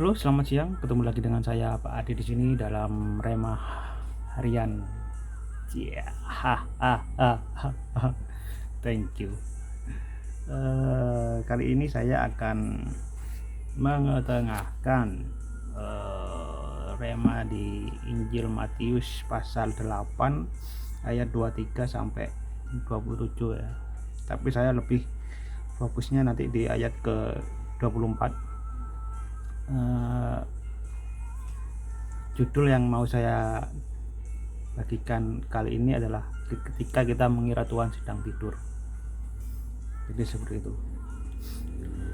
Halo, selamat siang. Ketemu lagi dengan saya Pak Adi di sini dalam Remah Harian. Yeah. Thank you. Kali ini saya akan mengetengahkan rema di Injil Matius pasal 8 ayat 23 sampai 27 ya. Tapi saya lebih fokusnya nanti di ayat ke 24. Judul yang mau saya bagikan kali ini adalah ketika kita mengira Tuhan sedang tidur. Jadi seperti itu.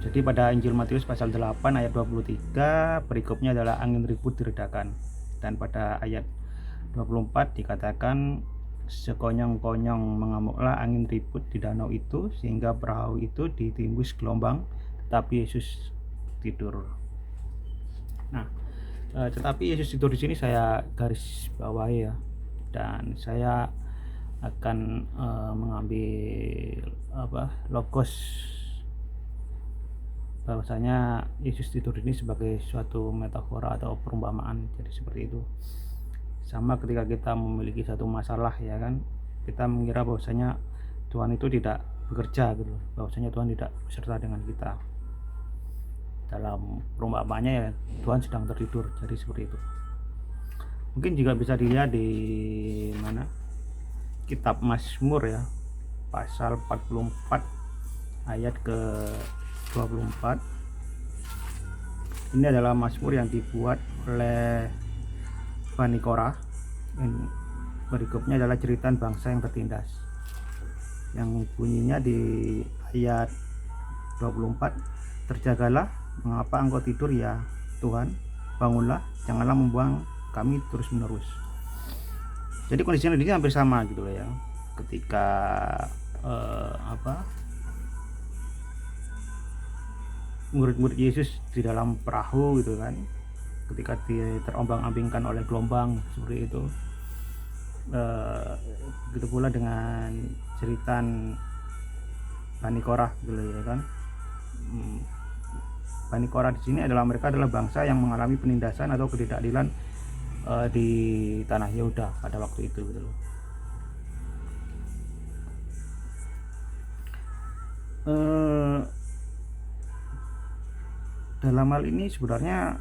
Jadi pada Injil Matius pasal 8 ayat 23 perikopnya adalah angin ribut diredakan. Dan pada ayat 24 dikatakan sekonyong-konyong mengamuklah angin ribut di danau itu sehingga perahu itu ditimbus gelombang, tetapi Yesus tidur. Nah, tetapi Yesus tidur di sini saya garis bawahi ya, dan saya akan mengambil logos bahwasanya Yesus tidur ini sebagai suatu metafora atau perumpamaan. Jadi seperti itu. Sama ketika kita memiliki satu masalah ya kan, kita mengira bahwasanya Tuhan itu tidak bekerja gitu, bahwasanya Tuhan tidak beserta dengan kita. Dalam perumpamaannya ya, Tuhan sedang tertidur. Jadi seperti itu. Mungkin juga bisa dilihat di mana, kitab Mazmur ya, pasal 44 ayat ke 24. Ini adalah Mazmur yang dibuat oleh Bani Korah. Berikutnya adalah cerita bangsa yang tertindas, yang bunyinya di ayat 24, terjagalah, mengapa engkau tidur ya Tuhan, bangunlah, janganlah membuang kami terus menerus. Jadi kondisinya ini hampir sama gitu loh ya, ketika murid-murid Yesus di dalam perahu gitu kan, ketika terombang-ambingkan oleh gelombang seperti itu. Begitu pula dengan cerita Bani Korah gitu ya kan. Bani Korah di sini mereka adalah bangsa yang mengalami penindasan atau ketidakadilan di tanah Yehuda pada waktu itu gitu loh. Dalam hal ini sebenarnya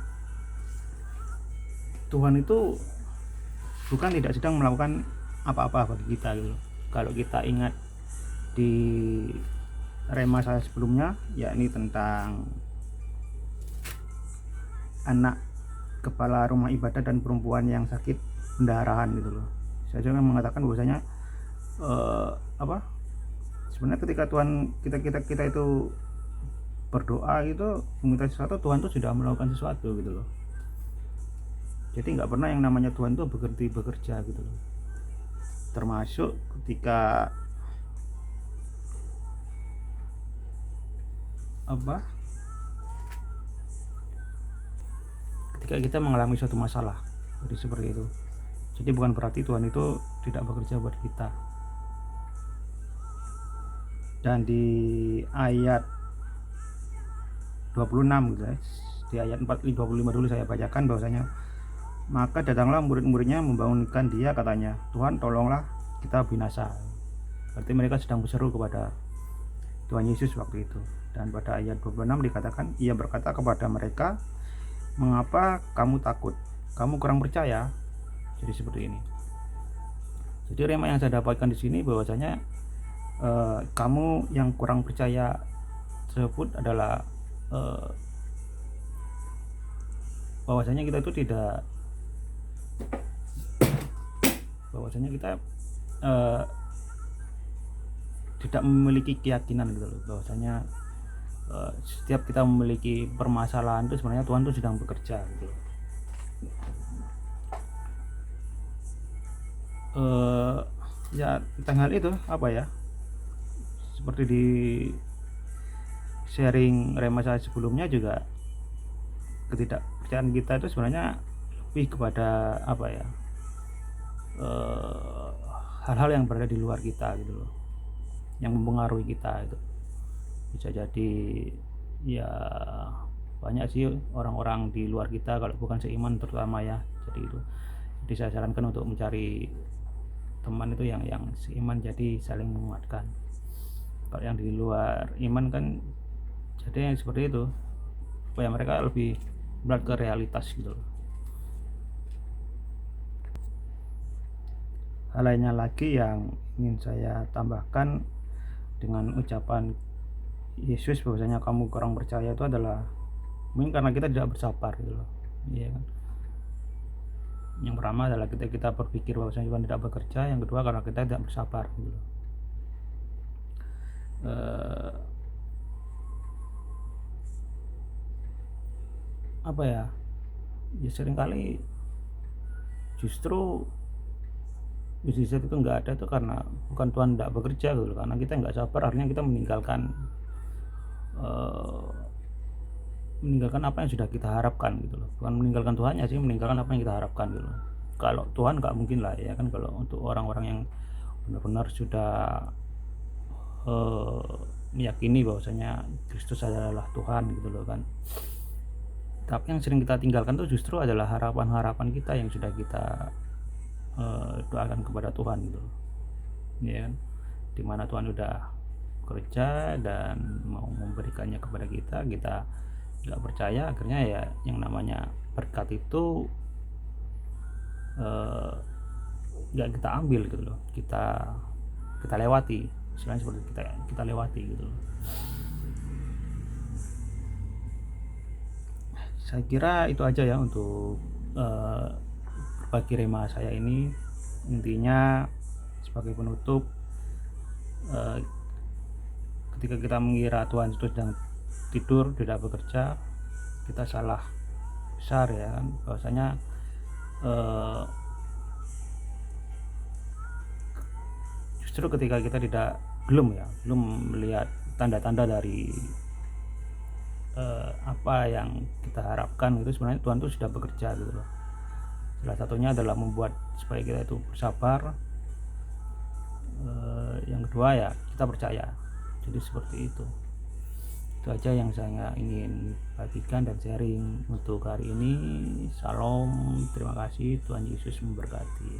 Tuhan itu bukan tidak sedang melakukan apa-apa bagi kita gitu. Kalau kita ingat di rema saya sebelumnya, yakni tentang anak kepala rumah ibadah dan perempuan yang sakit pendarahan gitu loh. Saya juga mengatakan bahwasanya sebenarnya ketika Tuhan kita itu berdoa gitu, meminta sesuatu, Tuhan tuh sudah melakukan sesuatu gitu loh. Jadi nggak pernah yang namanya Tuhan tuh bekerja gitu loh. Termasuk ketika ketika kita mengalami suatu masalah. Jadi seperti itu. Jadi bukan berarti Tuhan itu tidak bekerja buat kita. Dan di ayat 26 gitu ya, di ayat 25 dulu saya bacakan bahwasanya, maka datanglah murid-muridnya membangunkan dia, katanya, Tuhan tolonglah kita binasa. Berarti mereka sedang berseru kepada Tuhan Yesus waktu itu. Dan pada ayat 26 dikatakan, ia berkata kepada mereka, mengapa kamu takut? Kamu kurang percaya? Jadi seperti ini. Jadi rema yang saya dapatkan di sini bahwasanya kamu yang kurang percaya tersebut adalah bahwasanya kita itu tidak, bahwasanya kita tidak memiliki keyakinan gitu loh, bahwasanya setiap kita memiliki permasalahan itu sebenarnya Tuhan itu sedang bekerja gitu loh. Ya tentang hal itu seperti di sharing rema saya sebelumnya juga, ketidakpercayaan kita itu sebenarnya lebih kepada hal-hal yang berada di luar kita gitu loh, yang mempengaruhi kita. Itu bisa jadi ya banyak sih orang-orang di luar kita kalau bukan seiman terutama ya. Jadi saya sarankan untuk mencari teman itu yang seiman, jadi saling menguatkan. Kalau yang di luar iman kan jadi yang seperti itu, supaya mereka lebih berat ke realitas gitu loh. Hal lainnya lagi yang ingin saya tambahkan dengan ucapan Yesus bahwasanya kamu kurang percaya itu adalah mungkin karena kita tidak bersabar gitu loh, iya kan. Yang pertama adalah kita berpikir bahwasanya Tuhan tidak bekerja, yang kedua karena kita tidak bersabar gitu loh. Apa ya seringkali justru mujizat itu nggak ada tuh karena bukan Tuhan tidak bekerja gitu loh, karena kita nggak sabar, artinya kita meninggalkan apa yang sudah kita harapkan gitu loh. Bukan meninggalkan Tuhannya sih, meninggalkan apa yang kita harapkan gitu loh. Kalau Tuhan nggak mungkin lah ya kan, kalau untuk orang-orang yang benar-benar sudah meyakini bahwasanya Kristus adalah Tuhan gitu loh kan. Tapi yang sering kita tinggalkan tuh justru adalah harapan-harapan kita yang sudah kita doakan kepada Tuhan gitu loh, ya kan. Dimana Tuhan udah kerja dan mau memberikannya kepada kita nggak percaya, akhirnya ya yang namanya berkat itu nggak kita ambil gitu loh, kita lewati, istilahnya seperti kita lewati gitu loh. Saya kira itu aja ya untuk berbagi rema saya ini. Intinya sebagai penutup, ketika kita mengira Tuhan itu sedang tidur, tidak bekerja, kita salah besar ya kan. Bahwasanya justru ketika kita belum melihat tanda-tanda dari apa yang kita harapkan, itu sebenarnya Tuhan itu sudah bekerja gitu loh. Salah satunya adalah membuat supaya kita itu bersabar. Yang kedua ya kita percaya. Jadi seperti itu aja yang saya ingin bagikan dan sharing untuk hari ini. Shalom, terima kasih, Tuhan Yesus memberkati.